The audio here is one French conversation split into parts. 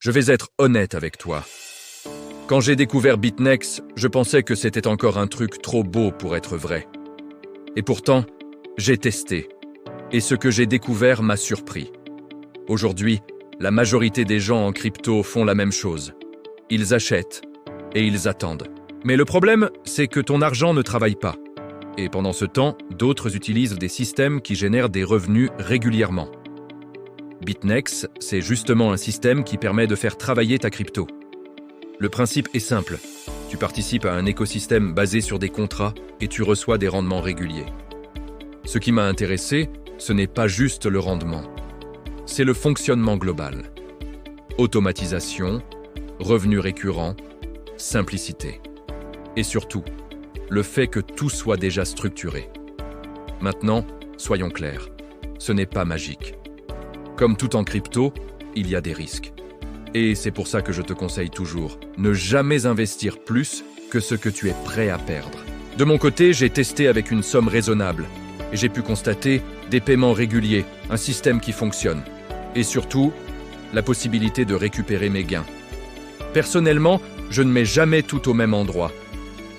Je vais être honnête avec toi. Quand j'ai découvert BitNEX, je pensais que c'était encore un truc trop beau pour être vrai. Et pourtant, j'ai testé. Et ce que j'ai découvert m'a surpris. Aujourd'hui, la majorité des gens en crypto font la même chose. Ils achètent et ils attendent. Mais le problème, c'est que ton argent ne travaille pas. Et pendant ce temps, d'autres utilisent des systèmes qui génèrent des revenus régulièrement. BitNEX, c'est justement un système qui permet de faire travailler ta crypto. Le principe est simple. Tu participes à un écosystème basé sur des contrats et tu reçois des rendements réguliers. Ce qui m'a intéressé, ce n'est pas juste le rendement. C'est le fonctionnement global. Automatisation, revenus récurrents, simplicité. Et surtout, le fait que tout soit déjà structuré. Maintenant, soyons clairs, ce n'est pas magique. Comme tout en crypto, il y a des risques. Et c'est pour ça que je te conseille toujours, ne jamais investir plus que ce que tu es prêt à perdre. De mon côté, j'ai testé avec une somme raisonnable et j'ai pu constater des paiements réguliers, un système qui fonctionne et surtout, la possibilité de récupérer mes gains. Personnellement, je ne mets jamais tout au même endroit.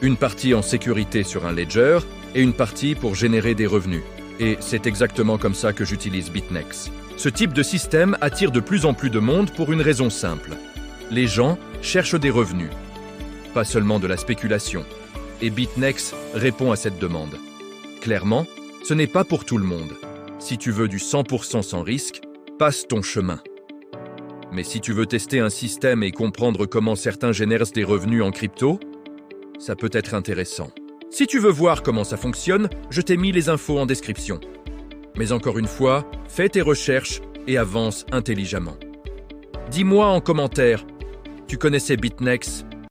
Une partie en sécurité sur un ledger et une partie pour générer des revenus. Et c'est exactement comme ça que j'utilise BitNEX. Ce type de système attire de plus en plus de monde pour une raison simple. Les gens cherchent des revenus, pas seulement de la spéculation. Et BitNEX répond à cette demande. Clairement, ce n'est pas pour tout le monde. Si tu veux du 100% sans risque, passe ton chemin. Mais si tu veux tester un système et comprendre comment certains génèrent des revenus en crypto, ça peut être intéressant. Si tu veux voir comment ça fonctionne, je t'ai mis les infos en description. Mais encore une fois, fais tes recherches et avance intelligemment. Dis-moi en commentaire, tu connaissais BitNEX